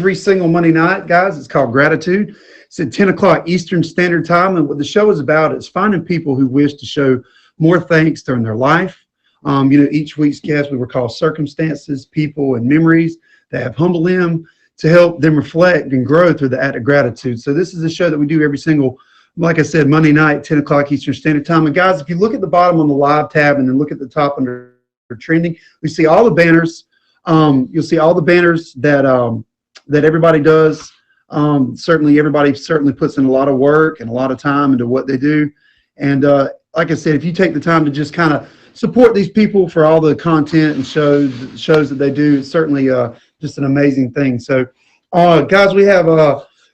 every single Monday night, guys. It's called Gratitude. It's at 10 o'clock Eastern Standard Time. And what the show is about is finding people who wish to show more thanks during their life. Each week's guest we recall circumstances, people, and memories that have humbled them to help them reflect and grow through the act of gratitude. So this is a show that we do every single, like I said, Monday night, 10 o'clock Eastern Standard Time. And guys, if you look at the bottom on the live tab and then look at the top under trending, we see all the banners. You'll see all the banners that everybody does. Certainly, everybody puts in a lot of work and a lot of time into what they do. And like I said, if you take the time to just kind of support these people for all the content and shows that they do, it's certainly just an amazing thing. So, guys, we have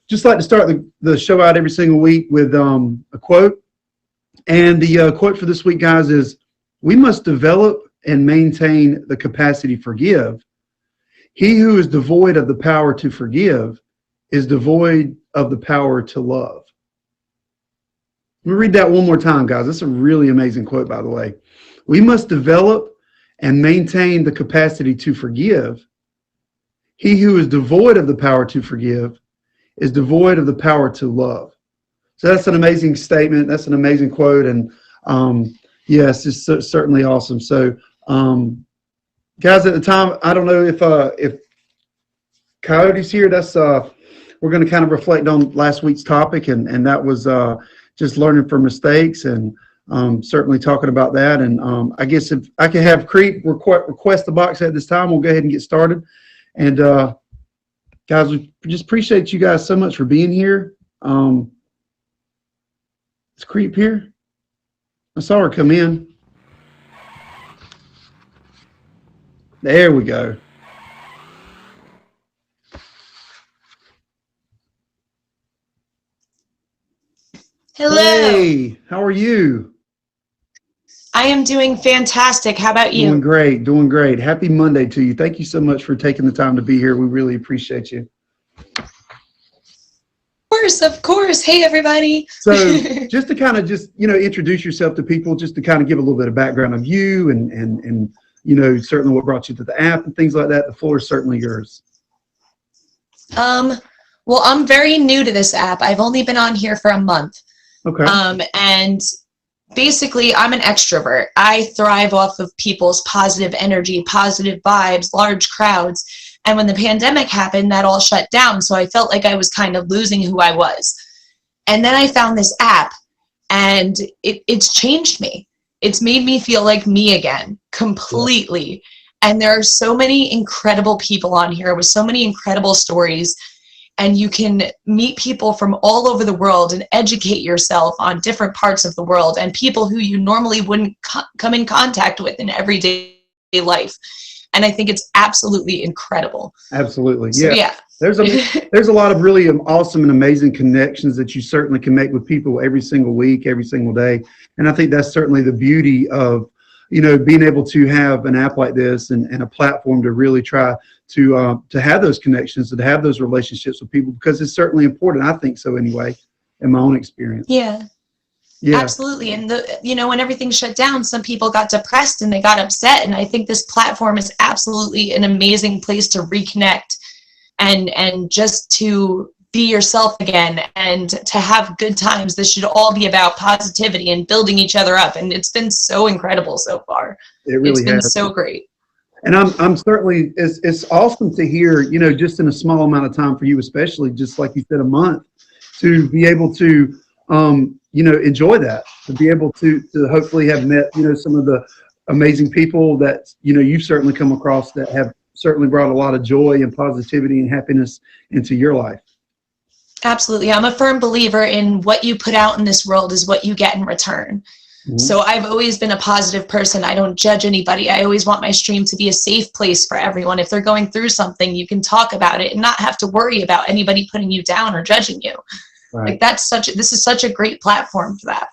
just like to start the show out every single week with a quote. And the quote for this week, guys, is, "We must develop and maintain the capacity to forgive. He who is devoid of the power to forgive is devoid of the power to love." Let me read that one more time, guys. That's a really amazing quote, by the way. "We must develop and maintain the capacity to forgive. He who is devoid of the power to forgive is devoid of the power to love." So that's an amazing statement. That's an amazing quote. And yes, it's certainly awesome. So, guys, at the time, I don't know if Coyote's here. That's we're going to kind of reflect on last week's topic, and that was just learning from mistakes, and certainly talking about that. And I guess if I can have Creep request the box at this time, we'll go ahead and get started. And guys, we just appreciate you guys so much for being here. Is Creep here? I saw her come in. There we go. Hello. Hey, how are you? I am doing fantastic. How about you? Doing great. Happy Monday to you. Thank you so much for taking the time to be here. We really appreciate you. Of course. Hey, everybody. So just to kind of introduce yourself to people, just to kind of give a little bit of background of you and certainly what brought you to the app and things like that. The floor is certainly yours. Well, I'm very new to this app. I've only been on here for a month. Okay. And basically, I'm an extrovert. I thrive off of people's positive energy, positive vibes, large crowds. And when the pandemic happened, that all shut down. So I felt like I was kind of losing who I was. And then I found this app, and it's changed me. It's made me feel like me again, completely. Yeah. And there are so many incredible people on here with so many incredible stories. And you can meet people from all over the world and educate yourself on different parts of the world and people who you normally wouldn't come in contact with in everyday life. And I think it's absolutely incredible. Absolutely. So, yeah. There's a lot of really awesome and amazing connections that you certainly can make with people every single week, every single day. And I think that's certainly the beauty of, being able to have an app like this and a platform to really try to have those connections and to have those relationships with people, because it's certainly important. I think so anyway, in my own experience. Yeah. Yeah, absolutely. And when everything shut down, some people got depressed and they got upset. And I think this platform is absolutely an amazing place to reconnect and just to be yourself again and to have good times. This should all be about positivity and building each other up. And it's been so incredible so far. It's been so great. And I'm certainly, it's awesome to hear, just in a small amount of time for you, especially just like you said, a month, to be able to, enjoy that, to be able to hopefully have met, some of the amazing people that, you've certainly come across that have certainly brought a lot of joy and positivity and happiness into your life. Absolutely. I'm a firm believer in what you put out in this world is what you get in return. Mm-hmm. So I've always been a positive person. I don't judge anybody. I always want my stream to be a safe place for everyone. If they're going through something, you can talk about it and not have to worry about anybody putting you down or judging you. Right. Like this is such a great platform for that.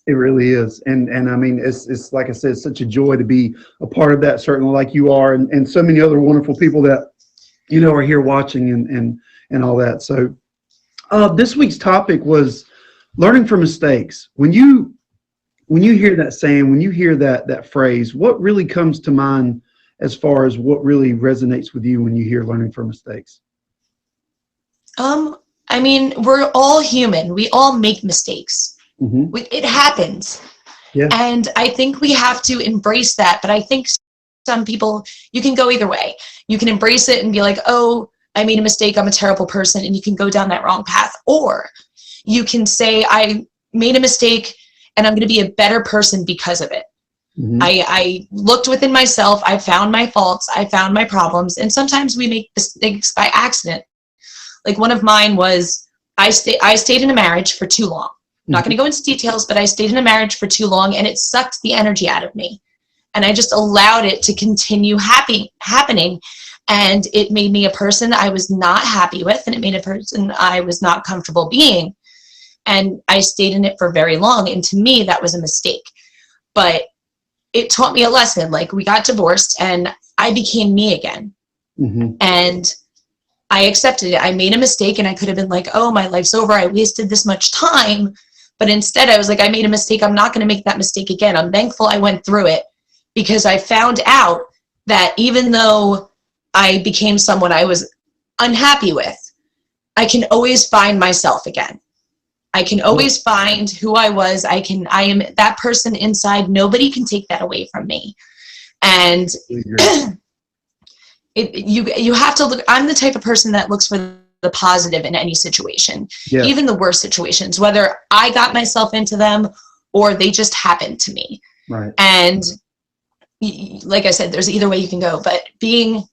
It really is. And I mean, it's like I said, it's such a joy to be a part of that, certainly like you are, and so many other wonderful people that, are here watching and all that. So this week's topic was learning from mistakes. When you hear that saying, when you hear that phrase, what really comes to mind as far as what really resonates with you when you hear learning from mistakes? I mean, we're all human. We all make mistakes. Hmm. It happens. Yeah. And I think we have to embrace that. But I think some people, you can go either way. You can embrace it and be like, oh, I made a mistake. I'm a terrible person. And you can go down that wrong path. Or you can say, I made a mistake and I'm going to be a better person because of it. Hmm. I looked within myself. I found my faults. I found my problems. And sometimes we make mistakes by accident. Like one of mine was I stayed in a marriage for too long. I'm not going to go into details, but I stayed in a marriage for too long and it sucked the energy out of me. And I just allowed it to continue happening. And it made me a person I was not happy with, and it made a person I was not comfortable being. And I stayed in it for very long. And to me, that was a mistake. But it taught me a lesson. Like, we got divorced and I became me again. Hmm. And I accepted it. I made a mistake and I could have been like, oh, my life's over. I wasted this much time. But instead I was like, I made a mistake. I'm not going to make that mistake again. I'm thankful I went through it, because I found out that even though I became someone I was unhappy with, I can always find myself again. I can always find who I was. I am that person inside. Nobody can take that away from me. And you have to look. I'm the type of person that looks for the positive in any situation, Yeah. even the worst situations, whether I got myself into them or they just happened to me. Right. And like I said, there's either way you can go, but being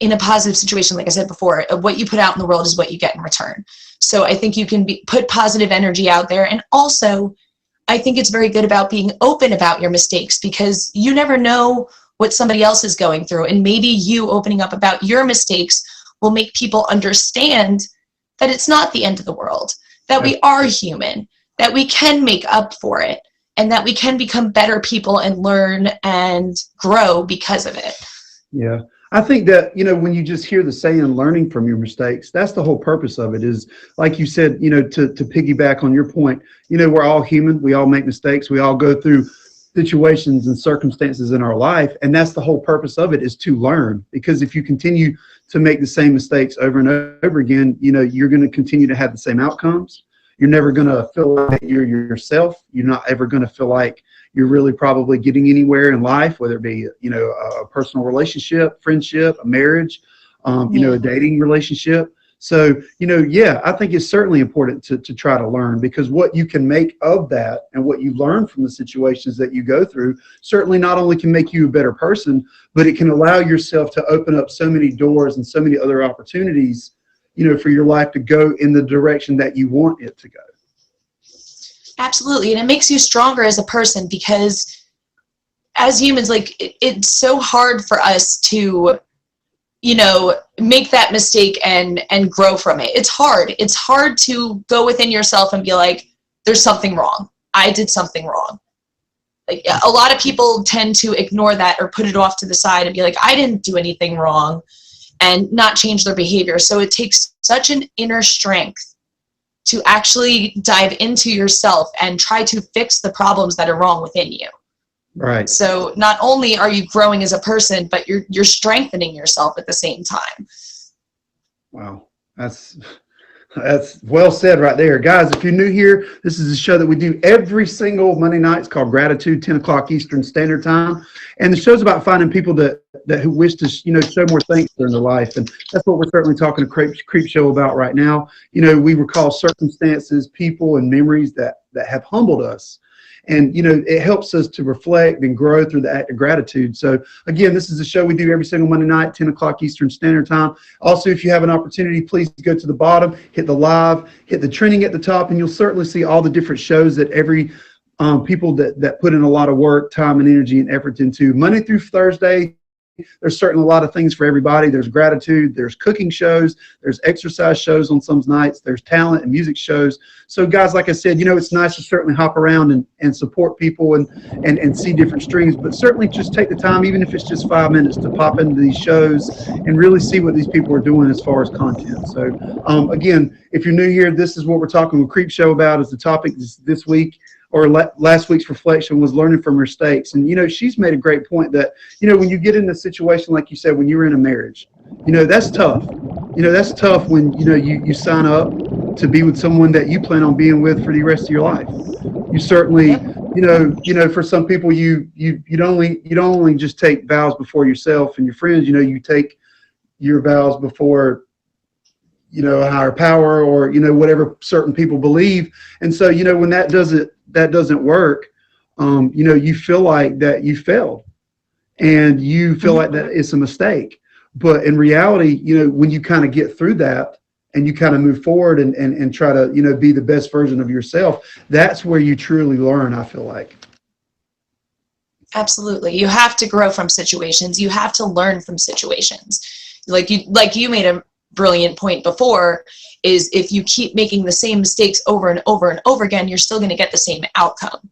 in a positive situation, like I said before, what you put out in the world is what you get in return. So I think you can put positive energy out there. And also, I think it's very good about being open about your mistakes, because you never know what somebody else is going through. And maybe you opening up about your mistakes will make people understand that it's not the end of the world, that we are human, that we can make up for it, and that we can become better people and learn and grow because of it. Yeah. I think that, when you just hear the saying, learning from your mistakes, that's the whole purpose of it. Is, like you said, to piggyback on your point, we're all human. We all make mistakes. We all go through situations and circumstances in our life. And that's the whole purpose of it, is to learn. Because if you continue to make the same mistakes over and over again, you're going to continue to have the same outcomes. You're never going to feel like you're yourself. You're not ever going to feel like you're really probably getting anywhere in life, whether it be, a personal relationship, friendship, a marriage, a dating relationship. So, I think it's certainly important to try to learn, because what you can make of that and what you learn from the situations that you go through certainly not only can make you a better person, but it can allow yourself to open up so many doors and so many other opportunities, for your life to go in the direction that you want it to go. Absolutely. And it makes you stronger as a person, because as humans, like, it's so hard for us to, make that mistake and grow from it. It's hard. It's hard to go within yourself and be like, there's something wrong. I did something wrong. Like, a lot of people tend to ignore that or put it off to the side and be like, I didn't do anything wrong, and not change their behavior. So it takes such an inner strength to actually dive into yourself and try to fix the problems that are wrong within you. Right. So not only are you growing as a person, but you're strengthening yourself at the same time. Wow. That's well said right there. Guys, if you're new here, this is a show that we do every single Monday night. It's called Gratitude, 10 o'clock Eastern Standard Time. And the show's about finding people that who wish to, show more thanks during their life. And that's what we're certainly talking to Creep Show about right now. We recall circumstances, people, and memories that have humbled us. And, it helps us to reflect and grow through the act of gratitude. So, again, this is a show we do every single Monday night, 10 o'clock Eastern Standard Time. Also, if you have an opportunity, please go to the bottom, hit the live, hit the trending at the top, and you'll certainly see all the different shows that every people that put in a lot of work, time, and energy and effort into. Monday through Thursday, there's certainly a lot of things for everybody. There's gratitude, there's cooking shows, there's exercise shows on some nights, there's talent and music shows. So guys, like I said, it's nice to certainly hop around and support people and see different streams, but certainly just take the time, even if it's just 5 minutes, to pop into these shows and really see what these people are doing as far as content. So again, if you're new here, this is what we're talking with Creep Show about. Is the topic this week, or last week's reflection, was learning from mistakes. And, she's made a great point that, when you get in a situation, like you said, when you're in a marriage, That's tough. That's tough when, you sign up to be with someone that you plan on being with for the rest of your life. You certainly, Yep. for some people, you don't only just take vows before yourself and your friends. You take your vows before, a higher power, or whatever certain people believe. And so, when that doesn't work, you feel like that you failed, and you feel like that it's a mistake. But in reality, when you kind of get through that and you kind of move forward and try to, be the best version of yourself, that's where you truly learn, I feel like. Absolutely. You have to grow from situations. You have to learn from situations. Like you made a brilliant point before, is if you keep making the same mistakes over and over and over again, you're still going to get the same outcome.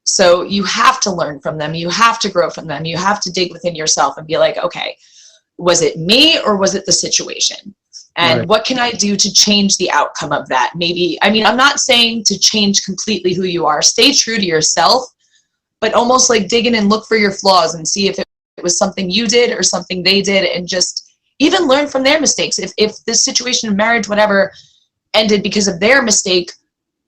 So you have to learn from them. You have to grow from them. You have to dig within yourself and be like, okay, was it me or was it the situation? And Right. what can I do to change the outcome of that? Maybe, I mean, I'm not saying to change completely who you are. Stay true to yourself, but almost like dig in and look for your flaws and see if it was something you did or something they did, and just even learn from their mistakes. If this situation of marriage, whatever, ended because of their mistake,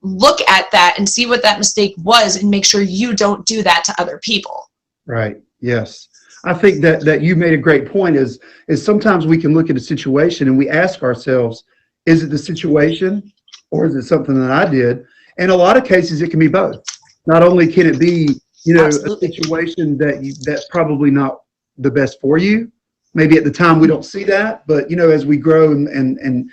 look at that and see what that mistake was and make sure you don't do that to other people. Right. Yes. I think that you made a great point, is sometimes we can look at a situation and we ask ourselves, is it the situation or is it something that I did? And a lot of cases it can be both. Not only can it be, a Absolutely. situation that's probably not the best for you. Maybe at the time we don't see that, but as we grow and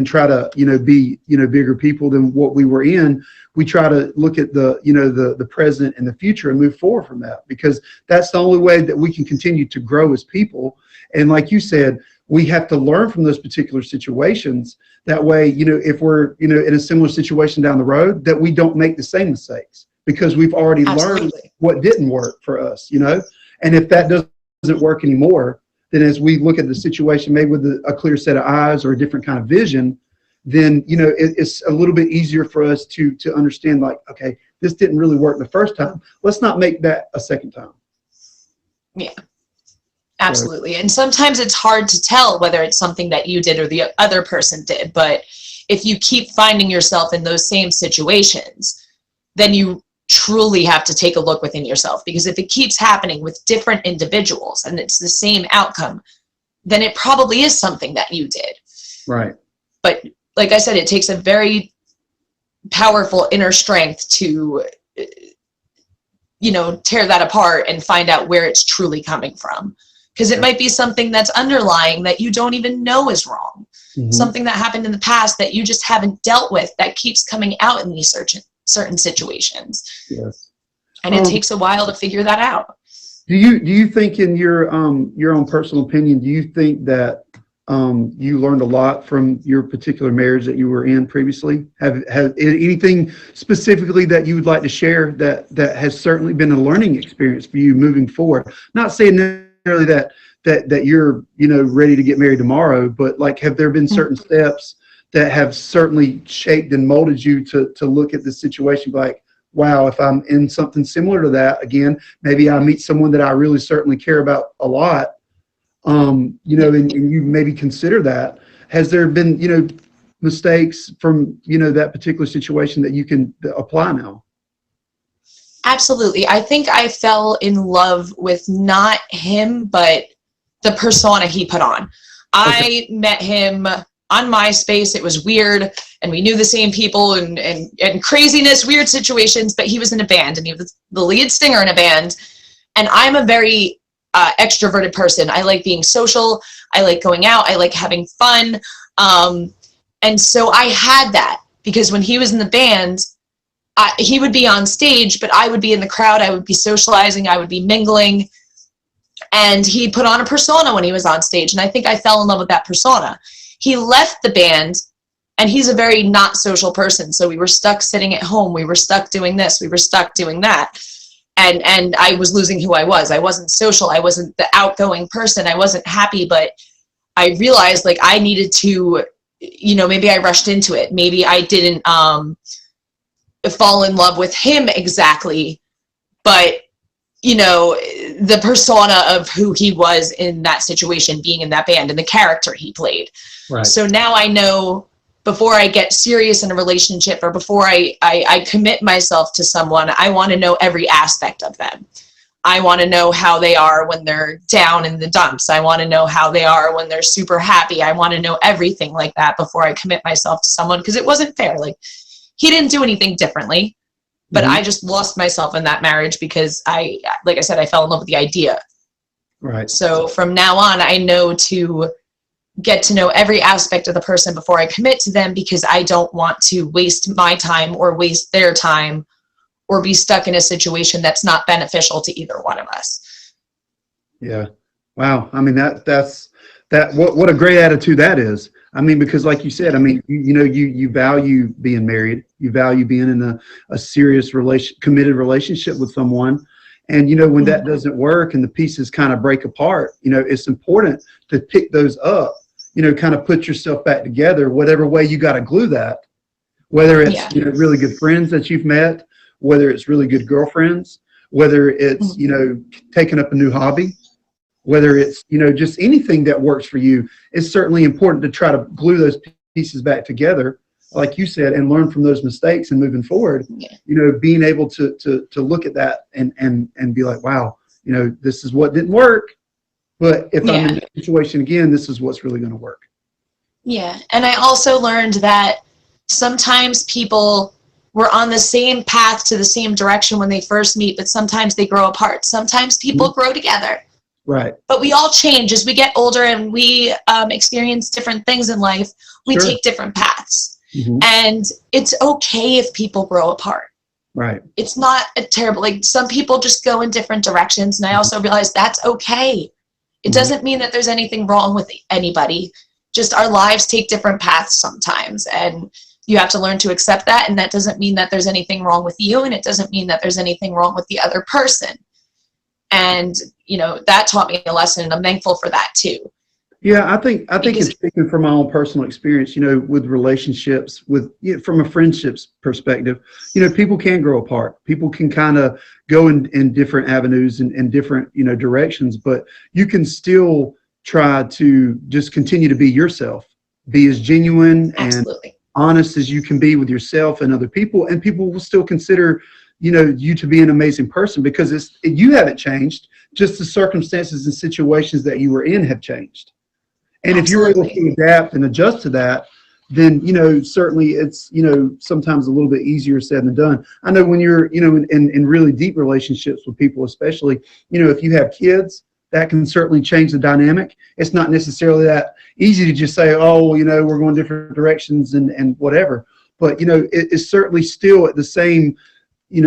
try to be bigger people than what we were in, we try to look at the present and the future and move forward from that, because that's the only way that we can continue to grow as people. And like you said, we have to learn from those particular situations. That way, if we're in a similar situation down the road, that we don't make the same mistakes, because we've already learned Absolutely. what didn't work for us. And if that doesn't work anymore, then as we look at the situation, maybe with a clear set of eyes or a different kind of vision, then it's a little bit easier for us to understand, like, okay, this didn't really work the first time. Let's not make that a second time. Yeah, absolutely. And sometimes it's hard to tell whether it's something that you did or the other person did. But if you keep finding yourself in those same situations, then you truly have to take a look within yourself, because if it keeps happening with different individuals and it's the same outcome, then it probably is something that you did. Right. But like I said, it takes a very powerful inner strength to tear that apart and find out where it's truly coming from, because it might be something that's underlying that you don't even know is wrong. Mm-hmm. Something that happened in the past that you just haven't dealt with, that keeps coming out in these certain situations. Yes. And it takes a while to figure that out. Do you think, in your own personal opinion, do you think that you learned a lot from your particular marriage that you were in previously? Have anything specifically that you would like to share that has certainly been a learning experience for you moving forward? Not saying necessarily that you're ready to get married tomorrow, but like, have there been certain steps that have certainly shaped and molded you to look at the situation like, wow, if I'm in something similar to that again, maybe I meet someone that I really certainly care about a lot, and you maybe consider that. Has there been, mistakes from, that particular situation that you can apply now? Absolutely. I think I fell in love with not him, but the persona he put on. Okay. I met him on MySpace. It was weird, and we knew the same people and craziness, weird situations, but he was in a band, and he was the lead singer in a band. And I'm a very extroverted person. I like being social. I like going out. I like having fun. And so I had that, because when he was in the band, he would be on stage, but I would be in the crowd. I would be socializing. I would be mingling. And he put on a persona when he was on stage. And I think I fell in love with that persona. He left the band, and he's a very not social person. So we were stuck sitting at home. We were stuck doing this. We were stuck doing that. And I was losing who I was. I wasn't social. I wasn't the outgoing person. I wasn't happy, but I realized, like, I needed to, maybe I rushed into it. Maybe I didn't fall in love with him exactly, but you know, the persona of who he was in that situation, being in that band, and the character he played. Right. So now I know, before I get serious in a relationship, or before I commit myself to someone, I want to know every aspect of them. I want to know how they are when they're down in the dumps. I want to know how they are when they're super happy. I want to know everything like that before I commit myself to someone, because it wasn't fair. Like, he didn't do anything differently, but I just lost myself in that marriage because like I said, I fell in love with the idea. Right. So from now on, I know to get to know every aspect of the person before I commit to them, because I don't want to waste my time or waste their time or be stuck in a situation that's not beneficial to either one of us. Yeah. Wow. I mean, that's what a great attitude that is. I mean, because like you said, I mean, you value being married, you value being in a serious committed relationship with someone. And, when that doesn't work and the pieces kind of break apart, it's important to pick those up, kind of put yourself back together, whatever way you got to glue that, whether it's, really good friends that you've met, whether it's really good girlfriends, whether it's, taking up a new hobby, whether it's, just anything that works for you. It's certainly important to try to glue those pieces back together, like you said, and learn from those mistakes and moving forward, being able to look at that and be like, wow, this is what didn't work, but if I'm in that situation again, this is what's really going to work. Yeah. And I also learned that sometimes people were on the same path to the same direction when they first meet, but sometimes they grow apart. Sometimes people grow together. Right. But we all change as we get older, and we experience different things in life. We take different paths. And it's okay if people grow apart. Right. It's not a terrible, like, some people just go in different directions. And I also realize that's okay. It doesn't mean that there's anything wrong with anybody. Just our lives take different paths sometimes. And you have to learn to accept that. And that doesn't mean that there's anything wrong with you. And it doesn't mean that there's anything wrong with the other person. And, that taught me a lesson, and I'm thankful for that too. Yeah, I think it's speaking from my own personal experience, with relationships, from a friendships perspective, people can grow apart. People can kind of go in different avenues and different, directions, but you can still try to just continue to be yourself, be as genuine and honest as you can be with yourself and other people, and people will still consider you to be an amazing person, because you haven't changed, just the circumstances and situations that you were in have changed. And if you're able to adapt and adjust to that, then, certainly it's, sometimes a little bit easier said than done. I know when you're, in really deep relationships with people, especially, if you have kids, that can certainly change the dynamic. It's not necessarily that easy to just say, oh, we're going different directions and whatever. But, it's certainly still at the same,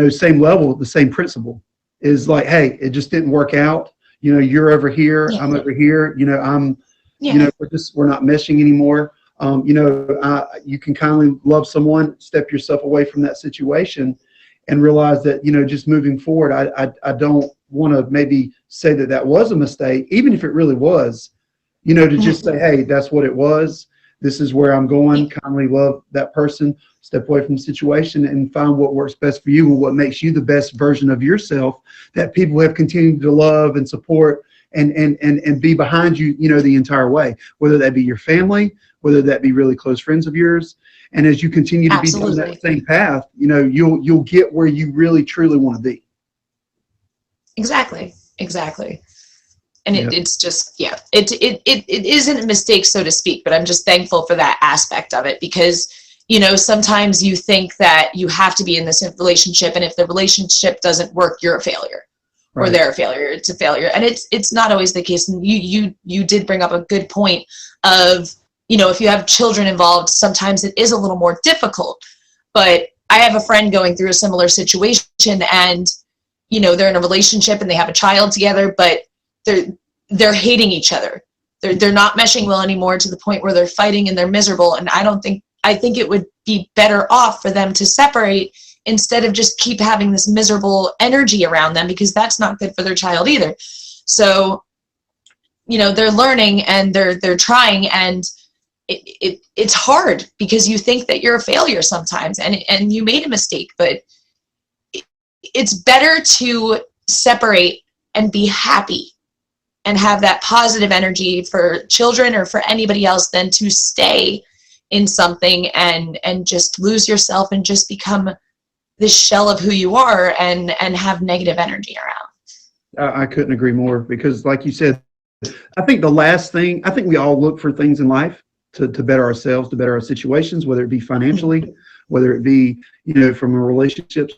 same level, the same principle is like, hey, it just didn't work out. You're over here, I'm over here, we're not meshing anymore. You can kindly love someone, step yourself away from that situation and realize that, just moving forward, I don't want to maybe say that was a mistake, even if it really was, to just say, hey, that's what it was. This is where I'm going. Kindly love that person, step away from the situation and find what works best for you and what makes you the best version of yourself that people have continued to love and support and be behind you, the entire way, whether that be your family, whether that be really close friends of yours. And as you continue to be on that same path, you'll get where you really truly want to be. Exactly. And it's just, it isn't a mistake, so to speak, but I'm just thankful for that aspect of it, because, sometimes you think that you have to be in this relationship, and if the relationship doesn't work, you're a failure. Or they're a failure. It's a failure. And it's not always the case. And you did bring up a good point of, if you have children involved, sometimes it is a little more difficult. But I have a friend going through a similar situation, and, they're in a relationship and they have a child together, but they're hating each other. They're not meshing well anymore, to the point where they're fighting and they're miserable. And I think it would be better off for them to separate, instead of just keep having this miserable energy around them, because that's not good for their child either. So, they're learning and they're trying, and it's hard, because you think that you're a failure sometimes, and you made a mistake, but it's better to separate and be happy and have that positive energy for children or for anybody else than to stay in something and just lose yourself and just become this shell of who you are and have negative energy around. I couldn't agree more, because like you said, I think the last thing, I think we all look for things in life to better ourselves, to better our situations, whether it be financially, whether it be, from a relationship.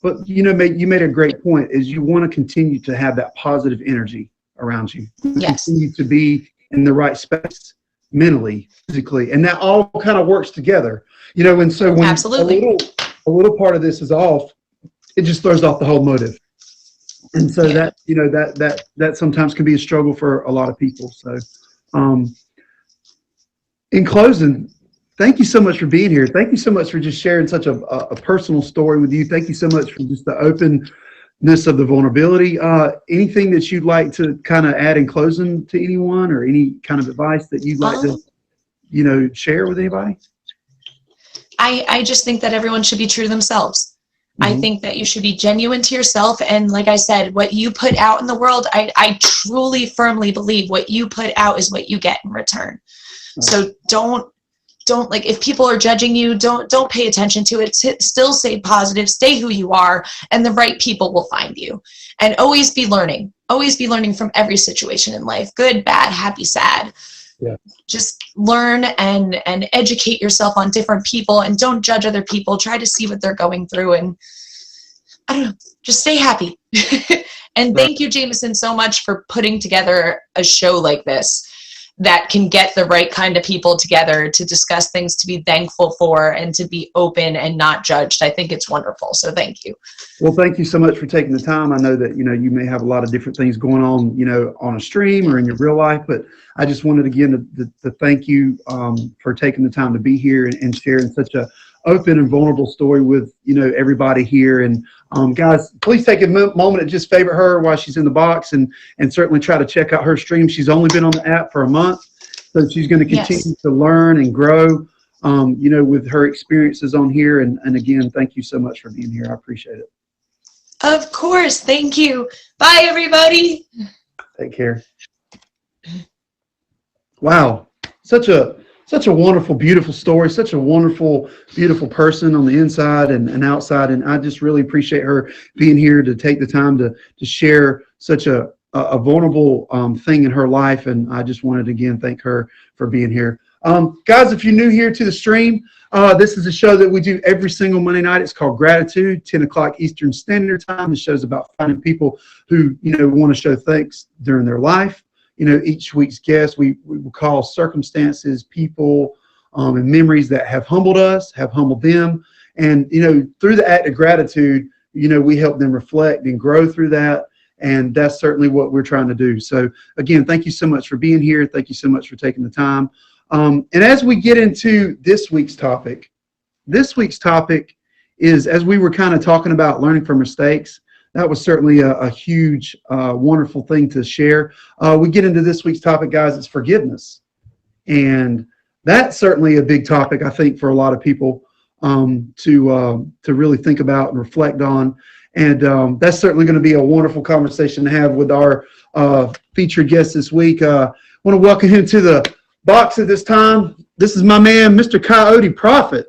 But, you made a great point, is you want to continue to have that positive energy around you. Yes. Continue to be in the right space, mentally, physically, and that all kind of works together, and so when Absolutely. a little part of this is off, it just throws off the whole motive. And so that, that sometimes can be a struggle for a lot of people. So, in closing, thank you so much for being here. Thank you so much for just sharing such a personal story with you. Thank you so much for just the openness of the vulnerability. Anything that you'd like to kind of add in closing to anyone, or any kind of advice that you'd like to, share with anybody? I just think that everyone should be true to themselves. I think that you should be genuine to yourself. And like I said, what you put out in the world, I truly, firmly believe what you put out is what you get in return. So don't like, if people are judging you, don't pay attention to it. Still stay positive, stay who you are, and the right people will find you. And always be learning from every situation in life, good, bad, happy, sad. Yeah. Just learn and educate yourself on different people, and don't judge other people. Try to see what they're going through, and I don't know, just stay happy. And thank you, Jamison, so much for putting together a show like this that can get the right kind of people together to discuss things to be thankful for and to be open and not judged. I think it's wonderful. So thank you. Well, thank you so much for taking the time. I know that, you may have a lot of different things going on, on a stream or in your real life, but I just wanted again to thank you for taking the time to be here and sharing such a open and vulnerable story with, everybody here. And guys, please take a moment and just favorite her while she's in the box, and certainly try to check out her stream. She's only been on the app for a month, so she's going to continue to learn and grow, with her experiences on here. And again, thank you so much for being here. I appreciate it. Of course. Thank you. Bye, everybody. Take care. Wow. Such a wonderful, beautiful story, such a wonderful, beautiful person on the inside and outside. And I just really appreciate her being here to take the time to share such a vulnerable thing in her life. And I just wanted to again thank her for being here. Guys, if you're new here to the stream, this is a show that we do every single Monday night. It's called Gratitude, 10 o'clock Eastern Standard Time. The show's about finding people who, want to show thanks during their life. Each week's guest, we will call circumstances, people, and memories that have humbled us, have humbled them. And, through the act of gratitude, we help them reflect and grow through that. And that's certainly what we're trying to do. So again, thank you so much for being here. Thank you so much for taking the time. And as we get into this week's topic is, as we were kind of talking about learning from mistakes, that was certainly a huge, wonderful thing to share. We get into this week's topic, guys, it's forgiveness. And that's certainly a big topic, I think, for a lot of people to really think about and reflect on. And that's certainly going to be a wonderful conversation to have with our featured guest this week. I want to welcome him to the box at this time. This is my man, Mr. Coyote Prophet.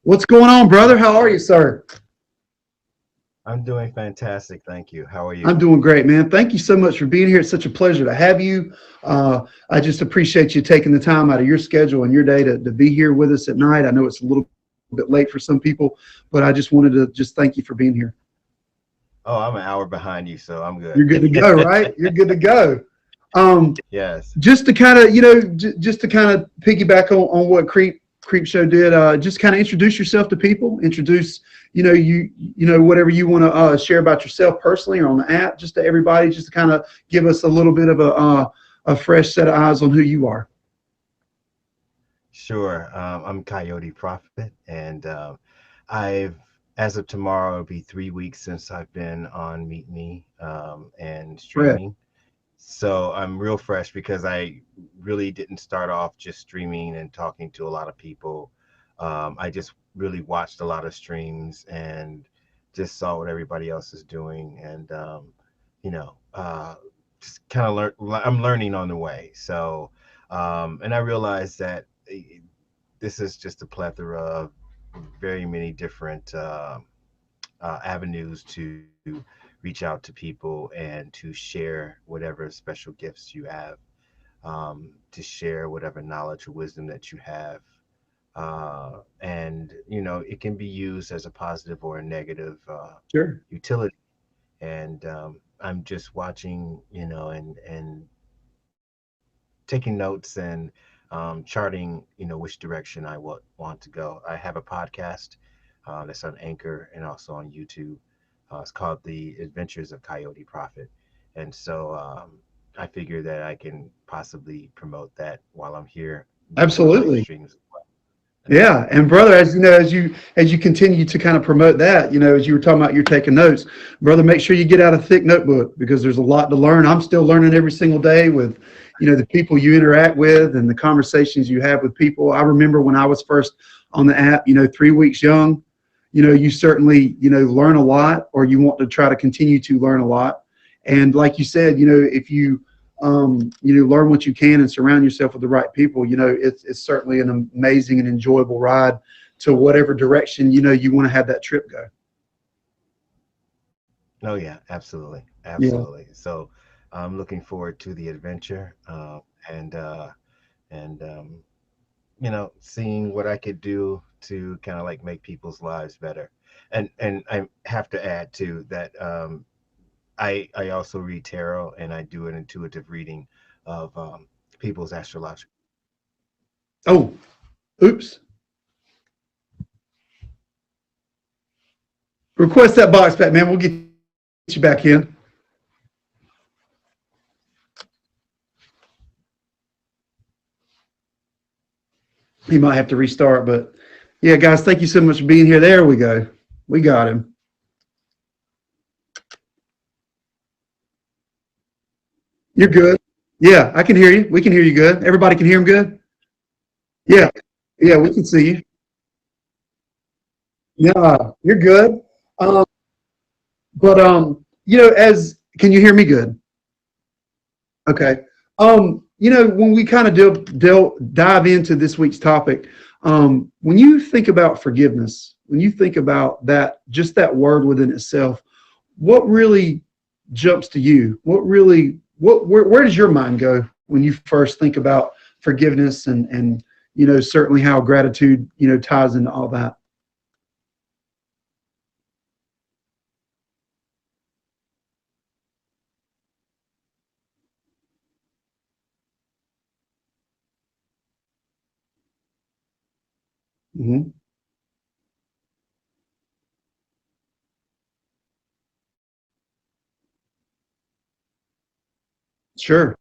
What's going on, brother? How are you, sir? I'm doing fantastic. Thank you. How are you? I'm doing great, man. Thank you so much for being here. It's such a pleasure to have you. I just appreciate you taking the time out of your schedule and your day to be here with us at night. I know it's a little bit late for some people, but I just wanted to just thank you for being here. Oh, I'm an hour behind you, so I'm good. You're good to go, right? You're good to go. Yes. Just to kind of, just to kind of piggyback on what Creep Show did, just kind of introduce yourself to people, introduce, whatever you want to share about yourself personally or on the app, just to everybody, just to kind of give us a little bit of a fresh set of eyes on who you are. Sure. I'm Coyote Prophet, and as of tomorrow, it'll be 3 weeks since I've been on Meet Me and streaming. So I'm real fresh because I really didn't start off just streaming and talking to a lot of people. I just really watched a lot of streams and just saw what everybody else is doing, and you know, just kind of I'm learning on the way. So, and I realized that this is just a plethora of very many different avenues to reach out to people and to share whatever special gifts you have, to share whatever knowledge or wisdom that you have. And, you know, it can be used as a positive or a negative Sure. utility. And I'm just watching, you know, and taking notes and charting, you know, which direction I want to go. I have a podcast that's on Anchor and also on YouTube. It's called The Adventures of Coyote Prophet. And so I figure that I can possibly promote that while I'm here doing the live Absolutely. streams. Yeah, and brother, as you know, as you continue to kind of promote that, you know, as you were talking about, you're taking notes, brother. Make sure you get out a thick notebook because there's a lot to learn. I'm still learning every single day with, you know, the people you interact with and the conversations you have with people. I remember when I was first on the app, you know, 3 weeks young, you know, you certainly, you know, learn a lot, or you want to try to continue to learn a lot. And like you said, you know, if you you know, learn what you can and surround yourself with the right people, you know, it's certainly an amazing and enjoyable ride to whatever direction, you know, you want to have that trip go. Oh yeah, absolutely, Yeah, absolutely. So I'm looking forward to the adventure, and and you know, seeing what I could do to kind of like make people's lives better. And I have to add too that I also read tarot, and I do an intuitive reading of people's astrological. oh, oops, request that box back, man. We'll get you back in. He might have to restart, but yeah, guys, thank you so much for being here. There we go. We got him. You're good. Yeah, I can hear you. We can hear you good. Everybody can hear him good. Yeah, yeah, we can see you. Yeah, you're good. Um, but you know, as can you hear me good? Okay. You know, when we kind of dive into this week's topic, when you think about forgiveness, when you think about that, just that word within itself, what really jumps to you? What really, where does your mind go when you first think about forgiveness and you know, certainly how gratitude, you know, ties into all that? Hmm. Sure.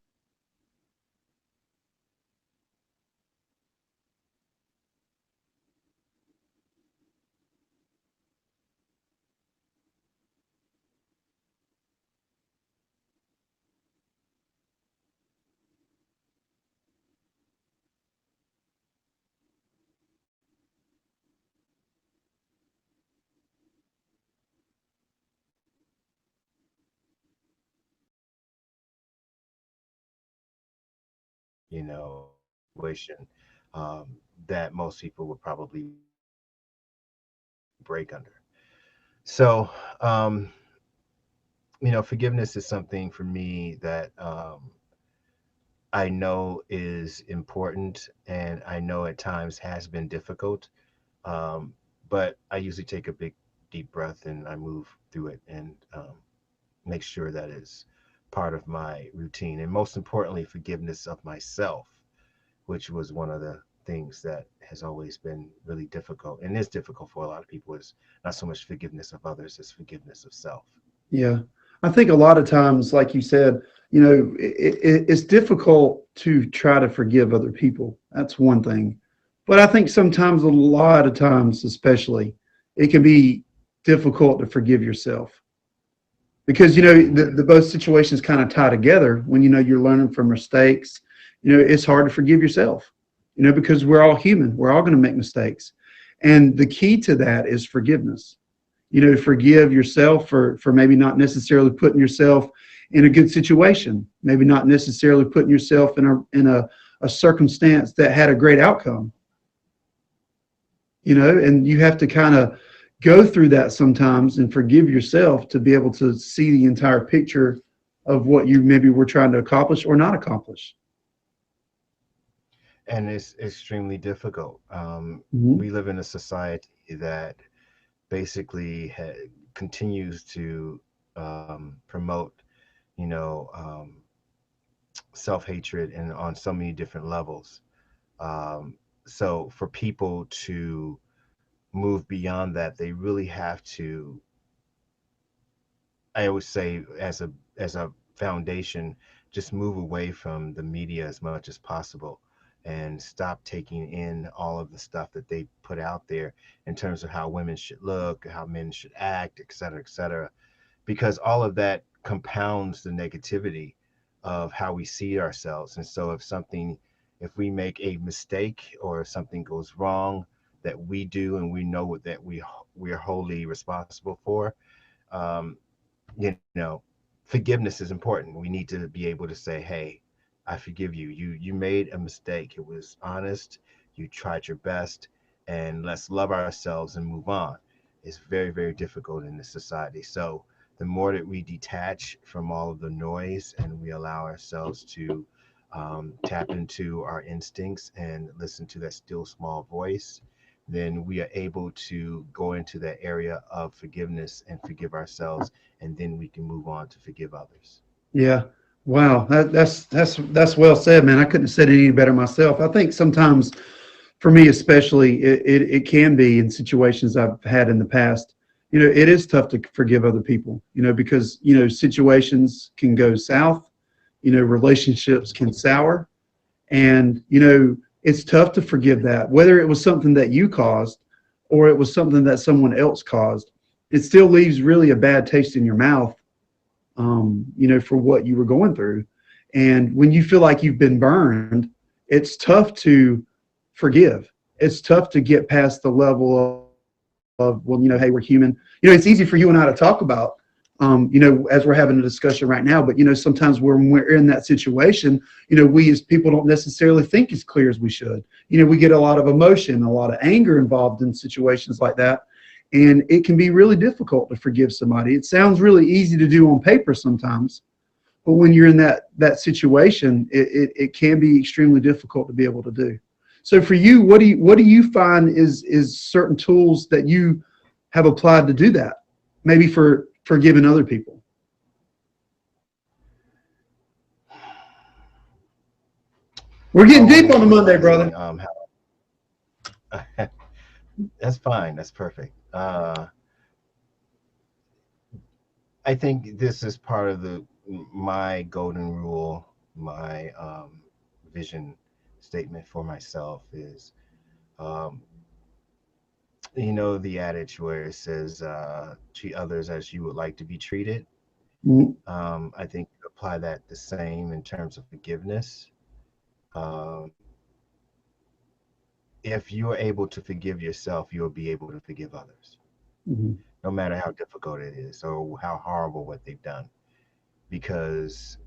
You know, situation that most people would probably break under. So, um, you know, forgiveness is something for me that I know is important, and I know at times has been difficult. Um, but I usually take a big, deep breath and I move through it and make sure that is part of my routine. And most importantly, forgiveness of myself, which was one of the things that has always been really difficult and is difficult for a lot of people, is not so much forgiveness of others as forgiveness of self. Yeah. I think a lot of times, like you said, you know, it's difficult to try to forgive other people. That's one thing. But I think sometimes, a lot of times, especially, it can be difficult to forgive yourself because, you know, Hmm. the both situations kind of tie together when, you know, you're learning from mistakes. You know, it's hard to forgive yourself, you know, because we're all human. We're all going to make mistakes. And the key to that is forgiveness. You know, forgive yourself for maybe not necessarily putting yourself in a good situation, maybe not necessarily putting yourself in a circumstance that had a great outcome. You know, and you have to kind of go through that sometimes and forgive yourself to be able to see the entire picture of what you maybe were trying to accomplish or not accomplish. And it's extremely difficult. Mhm. We live in a society that basically continues to promote, you know, self-hatred and on so many different levels. Um, so for people to move beyond that, they really have to, I always say, as a foundation, just move away from the media as much as possible and stop taking in all of the stuff that they put out there in terms of how women should look, how men should act, et cetera, because all of that compounds the negativity of how we see ourselves. And so if we make a mistake or if something goes wrong that we do and we know that we are wholly responsible for, um, you know, forgiveness is important. We need to be able to say, hey, I forgive you. You made a mistake. It was honest. You tried your best, and let's love ourselves and move on. It's very, very difficult in this society. So the more that we detach from all of the noise and we allow ourselves to tap into our instincts and listen to that still small voice, then we are able to go into that area of forgiveness and forgive ourselves, and then we can move on to forgive others. Yeah. Wow. That's well said, man. I couldn't have said it any better myself. I think sometimes for me especially, it can be in situations I've had in the past. You know, it is tough to forgive other people, you know, because, you know, situations can go south, you know, relationships can sour. And, you know, it's tough to forgive that, whether it was something that you caused or it was something that someone else caused. It still leaves really a bad taste in your mouth, you know, for what you were going through. And when you feel like you've been burned, it's tough to forgive. It's tough to get past the level of, well, you know, hey, we're human. You know, it's easy for you and I to talk about, you know, as we're having a discussion right now. But, you know, sometimes when we're in that situation, you know, we as people don't necessarily think as clear as we should. You know, we get a lot of emotion, a lot of anger involved in situations like that. And it can be really difficult to forgive somebody. It sounds really easy to do on paper sometimes, but when you're in that situation, it can be extremely difficult to be able to do. So for you, what do you find is certain tools that you have applied to do that? Maybe for forgiving other people. We're getting deep on a Monday, brother. That's fine. That's perfect. I think this is part of the my golden rule, my vision statement for myself is, um, you know, the adage where it says, treat others as you would like to be treated. Mm. I think apply that the same in terms of forgiveness. Um, if you are able to forgive yourself, you'll be able to forgive others, Mhm. no matter how difficult it is or how horrible what they've done. Because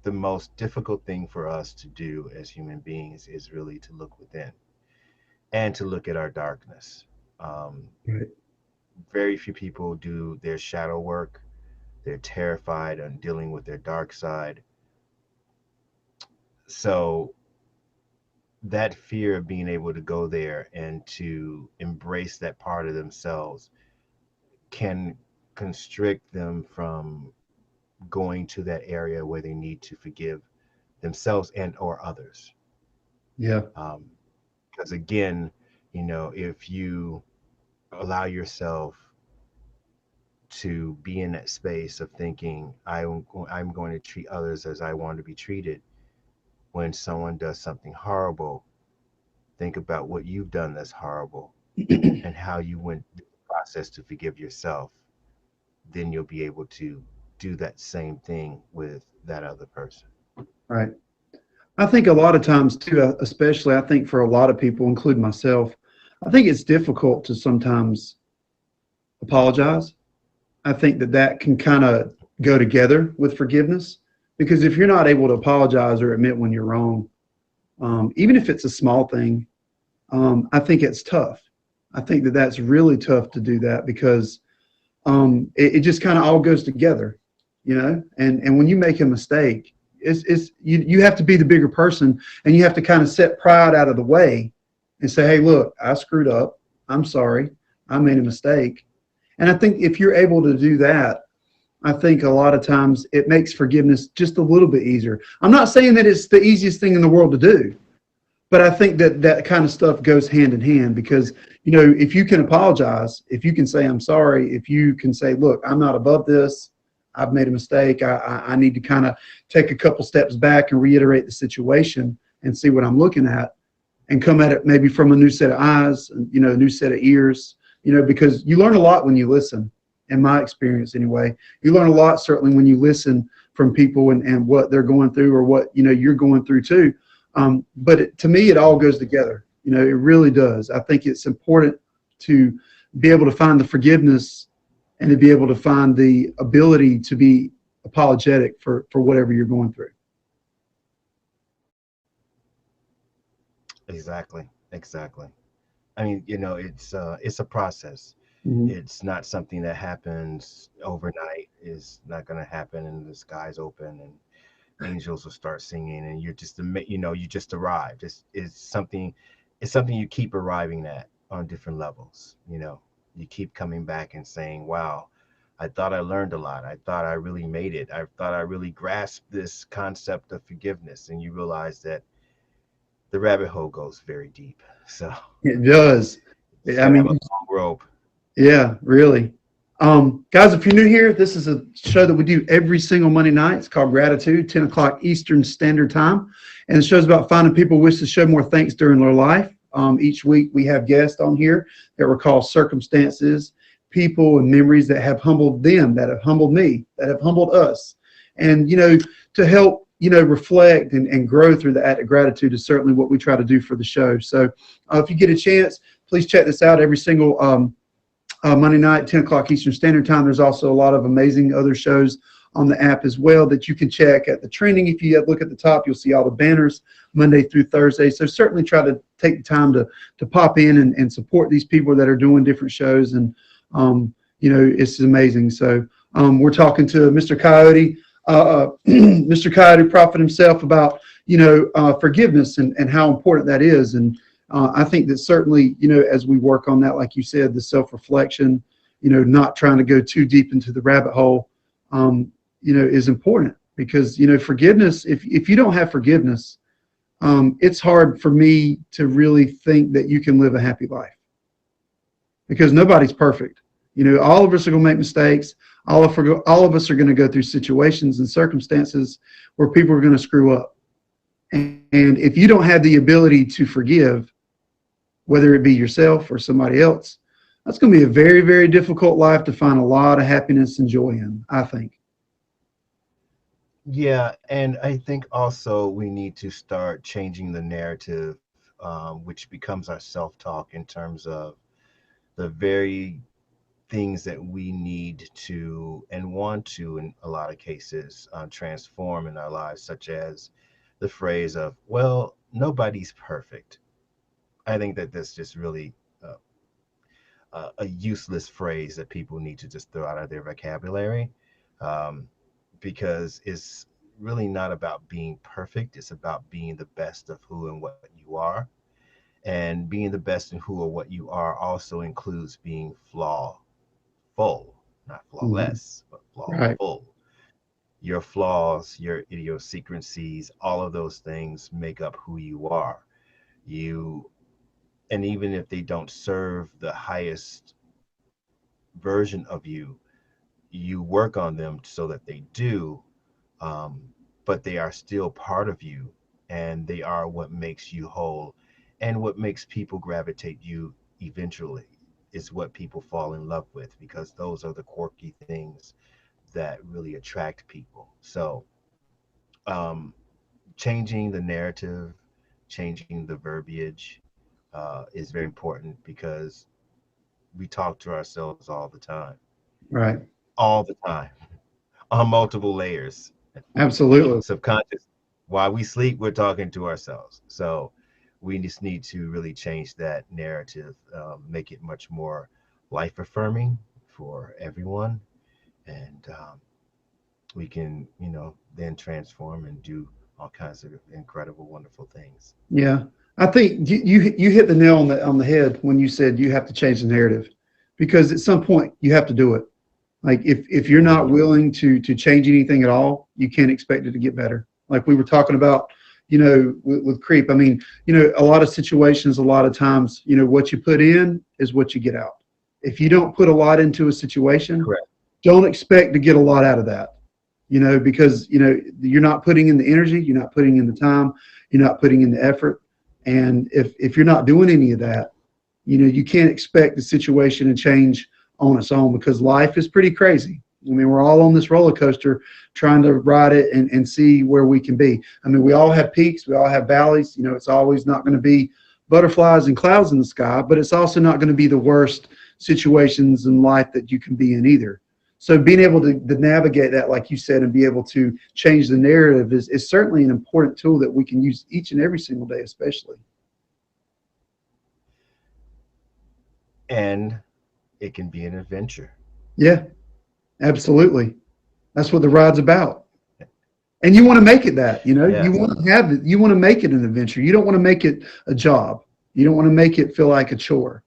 the most difficult thing for us to do as human beings is really to look within and to look at our darkness. Um, Right. Very few people do their shadow work. They're terrified on dealing with their dark side. So that fear of being able to go there and to embrace that part of themselves can constrict them from going to that area where they need to forgive themselves and or others. Yeah. Because again, you know, if you allow yourself to be in that space of thinking I'm going to treat others as I want to be treated, when someone does something horrible, think about what you've done that's horrible and how you went through the process to forgive yourself. Then you'll be able to do that same thing with that other person. Right. I think a lot of times too, especially I think for a lot of people, including myself, I think it's difficult to sometimes apologize. I think that that can kind of go together with forgiveness because if you're not able to apologize or admit when you're wrong, even if it's a small thing, I think it's tough. I think that that's really tough to do that because it just kind of all goes together, you know. And when you make a mistake, it's you have to be the bigger person, and you have to kind of set pride out of the way and say, hey, look, I screwed up. I'm sorry. I made a mistake. And I think if you're able to do that, I think a lot of times it makes forgiveness just a little bit easier. I'm not saying that it's the easiest thing in the world to do, but I think that that kind of stuff goes hand in hand because, you know, if you can apologize, if you can say, I'm sorry, if you can say, look, I'm not above this, I've made a mistake, I need to kind of take a couple steps back and reiterate the situation and see what I'm looking at and come at it maybe from a new set of eyes, you know, a new set of ears, you know, because you learn a lot when you listen, in my experience anyway. You learn a lot certainly when you listen from people and what they're going through or what, you know, you're going through too. To me, it all goes together. You know, it really does. I think it's important to be able to find the forgiveness and to be able to find the ability to be apologetic for whatever you're going through. Exactly, exactly. I mean, it's a process. Mhm. It's not something that happens overnight. It's not going to happen and the sky's open and angels will start singing and you're just you just arrived. It's something you keep arriving at on different levels. You keep coming back and saying, wow, I thought I learned a lot. I thought I really made it. I thought I really grasped this concept of forgiveness. And you realize that the rabbit hole goes very deep. So It does. you just I got to have a mean, long rope. yeah, really. Guys, if you're new here, this is a show that we do every single Monday night. It's called Gratitude, 10 o'clock Eastern Standard Time. And the show's about finding people who wish to show more thanks during their life. Each week we have guests on here that recall circumstances, people, and memories that have humbled them, that have humbled me, that have humbled us. And, you know, to help, you know, reflect and grow through the act of gratitude is certainly what we try to do for the show. So if you get a chance, please check this out every single Monday night, 10 o'clock Eastern Standard Time. There's also a lot of amazing other shows on the app as well that you can check at the trending. If you look at the top, you'll see all the banners Monday through Thursday. So certainly try to take the time to pop in and support these people that are doing different shows. And, you know, it's amazing. So we're talking to Mr. Coyote, Mr. Coyote Prophet himself about, you know, forgiveness and how important that is. And I think that certainly, you know, as we work on that, like you said, the self-reflection, you know, not trying to go too deep into the rabbit hole, you know, is important because, you know, forgiveness, if you don't have forgiveness, it's hard for me to really think that you can live a happy life because nobody's perfect. You know, all of us are going to make mistakes. All of us are going to go through situations and circumstances where people are going to screw up. And if you don't have the ability to forgive, whether it be yourself or somebody else, that's going to be a very, very difficult life to find a lot of happiness and joy in, I think. Yeah, and I think also we need to start changing the narrative, which becomes our self-talk in terms of the very things that we need to and want to, in a lot of cases, transform in our lives, such as the phrase of, well, nobody's perfect. I think that that's just really a useless phrase that people need to just throw out of their vocabulary, um, because it's really not about being perfect. It's about being the best of who and what you are. And being the best in who or what you are also includes being flawful, not Mhm. flawless, but Right. flawful. Your flaws, your idiosyncrasies, all of those things make up who you are. You, and even if they don't serve the highest version of you, you work on them so that they do, um, but they are still part of you and they are what makes you whole and what makes people gravitate you eventually is what people fall in love with because those are the quirky things that really attract people. So, um, changing the narrative, changing the verbiage, is very important because we talk to ourselves Right. all the time, on multiple layers. Absolutely. Subconscious. While we sleep, we're talking to ourselves. So we just need to really change that narrative, make it much more life affirming for everyone. And we can, then transform and do all kinds of incredible, wonderful things. Yeah. I think you hit the nail on the head when you said you have to change the narrative, because at some point you have to do it. Like if you're not Mhm. willing to change anything at all, you can't expect it to get better. Like we were talking about, with creep. I mean, a lot of situations, a lot of times, what you put in is what you get out. If you don't put a lot into a situation, Correct. don't expect to get a lot out of that. Because you're not putting in the energy, you're not putting in the time, you're not putting in the effort. And if you're not doing any of that, you can't expect the situation to change on its own, because life is pretty crazy. I mean, we're all on this roller coaster trying to ride it and see where we can be. I mean, we all have peaks, we all have valleys. It's always not going to be butterflies and clouds in the sky, but it's also not going to be the worst situations in life that you can be in either. So being able to navigate that, like you said, and be able to change the narrative is certainly an important tool that we can use each and every single day, especially. And it can be an adventure. Yeah, absolutely. That's what the ride's about. And you want to make it that, you Yes. want to have it, you want to make it an adventure. You don't want to make it a job. You don't want to make it feel like a chore.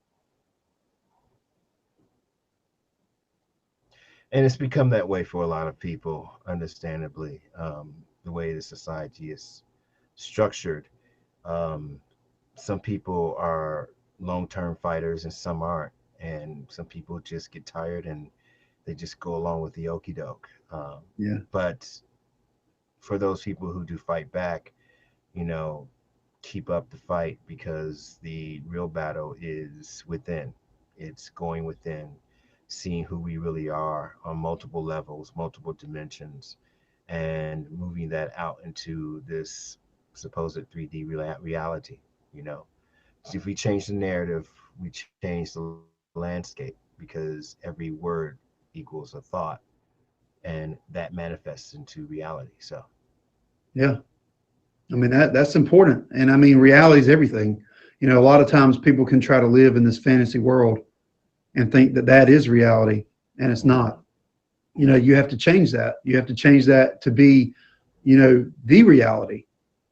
And it's become that way for a lot of people, understandably. The way the society is structured. Um, some people are long-term fighters and some aren't. And some people just get tired and they just go along with the okey doke. Yeah. But for those people who do fight back, you know, keep up the fight because the real battle is within. It's going within, seeing who we really are on multiple levels, multiple dimensions, and moving that out into this supposed 3D reality. You know, so if we change the narrative, we change the landscape because every word equals a thought, and that manifests into reality. So, Yeah. I mean, that's important. And I mean, reality is everything. A lot of times people can try to live in this fantasy world and think that that is reality, and it's not. You have to change that. You have to change that to be, the reality,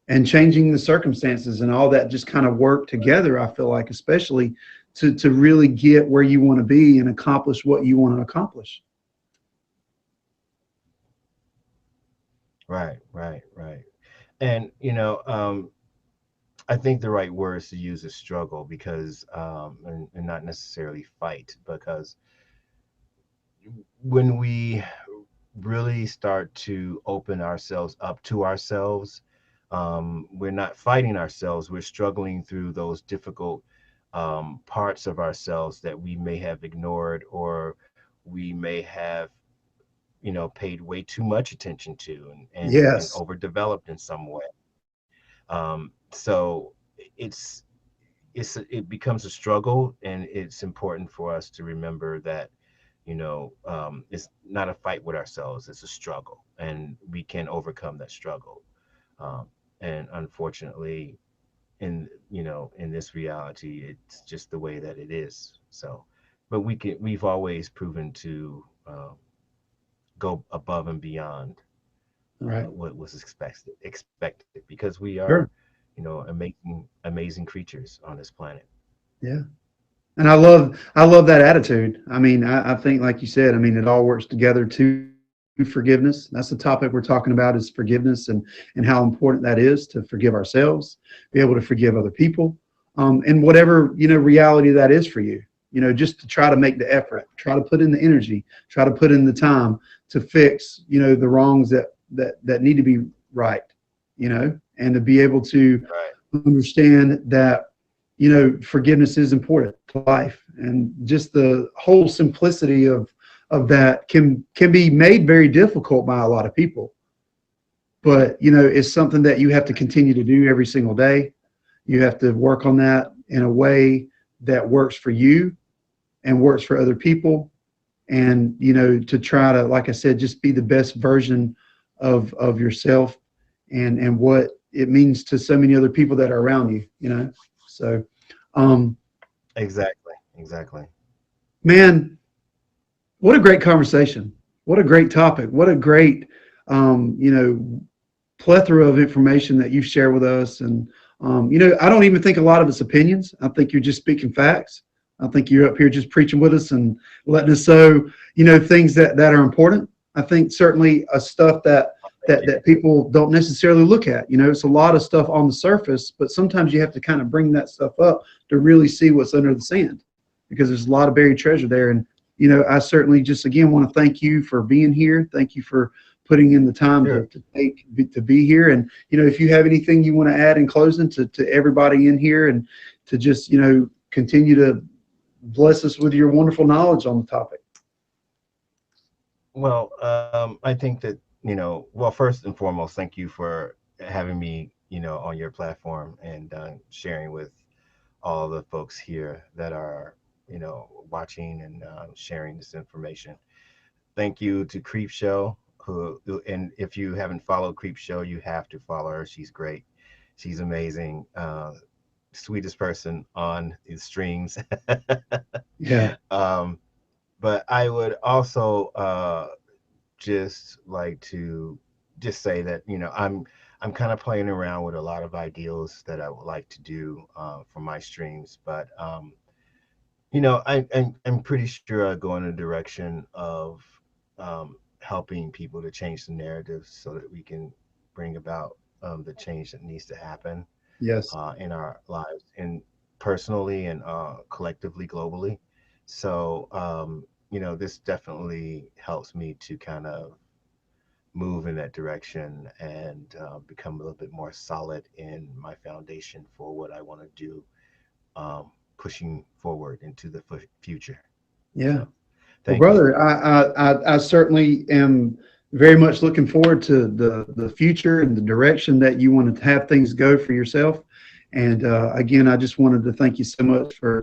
and changing the circumstances and all that just kind of work together. I feel like, especially to really get where you want to be and accomplish what you want to accomplish. right. And I think the right word is to use is struggle because, and not necessarily fight, because when we really start to open ourselves up to ourselves, we're not fighting ourselves. We're struggling through those difficult parts of ourselves that we may have ignored, or we may have, paid way too much attention to, and Yes. overdeveloped in some way. So it's it becomes a struggle, and it's important for us to remember that it's not a fight with ourselves, it's a struggle, and we can overcome that struggle. And unfortunately, in this reality, it's just the way that it is. So, but we've always proven to go above and beyond Right. what was expected because we are, Sure. amazing creatures on this planet. Yeah. And I love that attitude. I mean, I think, like you said, I mean, it all works together to forgiveness. That's the topic we're talking about, is forgiveness, and how important that is to forgive ourselves, be able to forgive other people, and whatever, reality that is for you, just to try to make the effort, try to put in the energy, try to put in the time to fix, the wrongs that need to be right, and to be able to Right. understand that forgiveness is important to life, and just the whole simplicity of that can be made very difficult by a lot of people. But it's something that you have to continue to do every single day. You have to work on that in a way that works for you and works for other people. And, you know, to try to, like I said, just be the best version of yourself and what it means to so many other people that are around you, you know? So, Exactly. man, what a great conversation. What a great topic. What a great, you know, plethora of information that you share with us. And, you know, I don't even think a lot of it's opinions. I think you're just speaking facts. I think you're up here just preaching with us and letting us know, you know, things that are important. I think certainly stuff that people don't necessarily look at. You know, it's a lot of stuff on the surface, but sometimes you have to kind of bring that stuff up to really see what's under the sand, because there's a lot of buried treasure there. And, you know, I certainly just, again, want to thank you for being here. Thank you for putting in the time to be here. And, you know, if you have anything you want to add in closing to everybody in here, and to just, you know, continue to bless us with your wonderful knowledge on the topic. Well, I think that, you know, well, first and foremost, thank you for having me, you know, on your platform and sharing with all the folks here that are, you know, watching and sharing this information. Thank you to Creep Show, and if you haven't followed Creep Show, you have to follow her. She's great. She's amazing. Sweetest person on the streams. Yeah. But I would also just like to just say that, you know, I'm kind of playing around with a lot of ideals that I would like to do for my streams. But you know, I'm pretty sure I go in a direction of helping people to change the narrative so that we can bring about the change that needs to happen. Yes. In our lives, and personally and collectively, globally. So, you know, this definitely helps me to kind of move in that direction and become a little bit more solid in my foundation for what I want to do, pushing forward into the future. Yeah. Well, Thank brother, you. I certainly am very much looking forward to the future and the direction that you want to have things go for yourself. And again, I just wanted to thank you so much for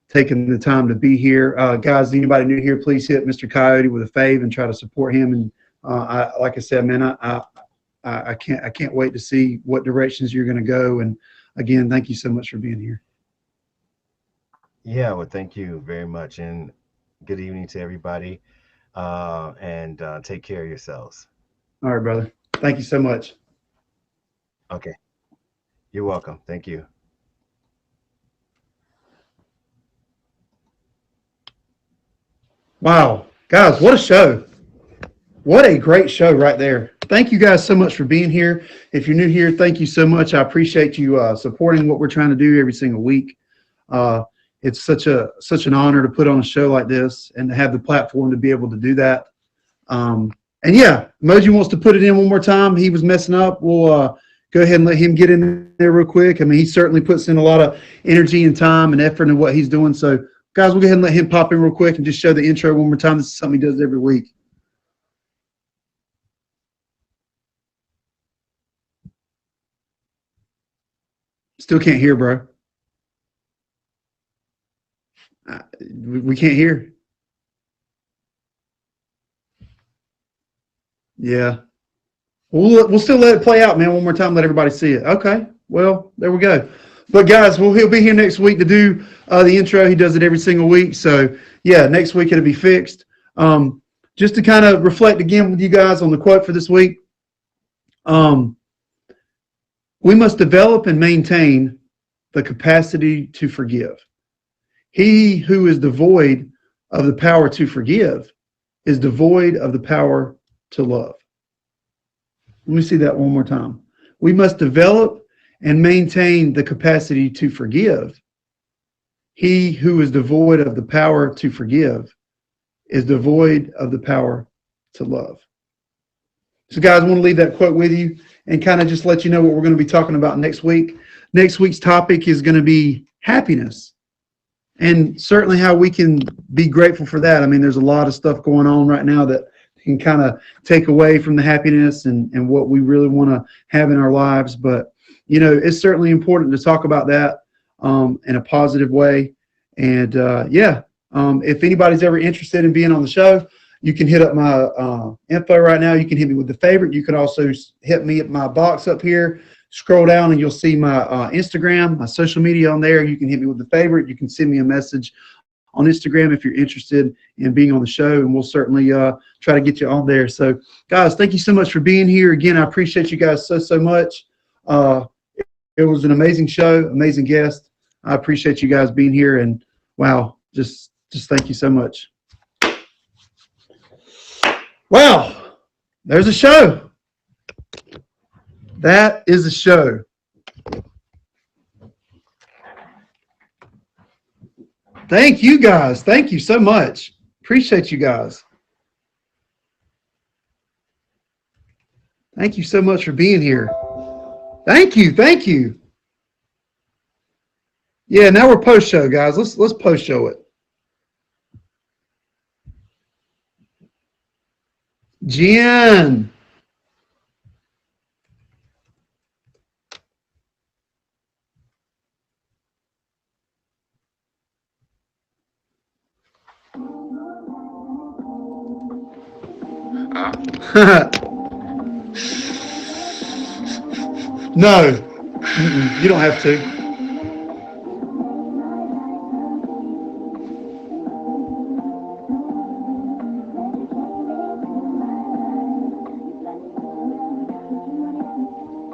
taking the time to be here. Guys, anybody new here, please hit Mr. Coyote with a fave and try to support him. And like I said, man, I can't wait to see what directions you're going to go. And again, thank you so much for being here. Yeah, well, thank you very much, and good evening to everybody. And take care of yourselves. All right, brother. Thank you so much. Okay. You're welcome. Thank you. Wow. Guys, what a show. What a great show right there. Thank you guys so much for being here. If you're new here, thank you so much. I appreciate you supporting what we're trying to do every single week. It's such an honor to put on a show like this and to have the platform to be able to do that. And yeah, Emoji wants to put it in one more time. He was messing up. We'll go ahead and let him get in there real quick. I mean, he certainly puts in a lot of energy and time and effort in what he's doing. So guys, we'll go ahead and let him pop in real quick and just show the intro one more time. This is something he does every week. Still can't hear, bro. We can't hear. Yeah. We'll still let it play out, man, one more time, let everybody see it. Okay. Well, there we go. But guys, he'll be here next week to do the intro. He does it every single week. So yeah, next week it'll be fixed. Just to kind of reflect again with you guys on the quote for this week. We must develop and maintain the capacity to forgive. He who is devoid of the power to forgive is devoid of the power to love. Let me see that one more time. We must develop and maintain the capacity to forgive. He who is devoid of the power to forgive is devoid of the power to love. So guys, I want to leave that quote with you and kind of just let you know what we're going to be talking about next week. Next week's topic is going to be happiness, and certainly how we can be grateful for that. I mean, there's a lot of stuff going on right now that can kind of take away from the happiness and what we really want to have in our lives. But, you know, it's certainly important to talk about that. in a positive way. And if anybody's ever interested in being on the show, you can hit up my info right now. You can hit me with the favorite. You can also hit me at my box up here. Scroll down and you'll see my Instagram, my social media on there. You can hit me with the favorite. You can send me a message on Instagram if you're interested in being on the show, and we'll certainly try to get you on there. So, guys, thank you so much for being here. Again, I appreciate you guys so much. It was an amazing show, amazing guest. I appreciate you guys being here, and wow, just thank you so much. Wow, there's a show. That is a show. Thank you guys. Thank you so much. Appreciate you guys. Thank you so much for being here. Thank you. Thank you. Yeah, now we're post show, guys. Let's post show it. Jen. No, you don't have to.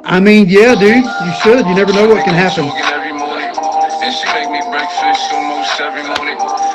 I mean, yeah, dude, you should. You never know what can happen. And she make me breakfast almost every morning.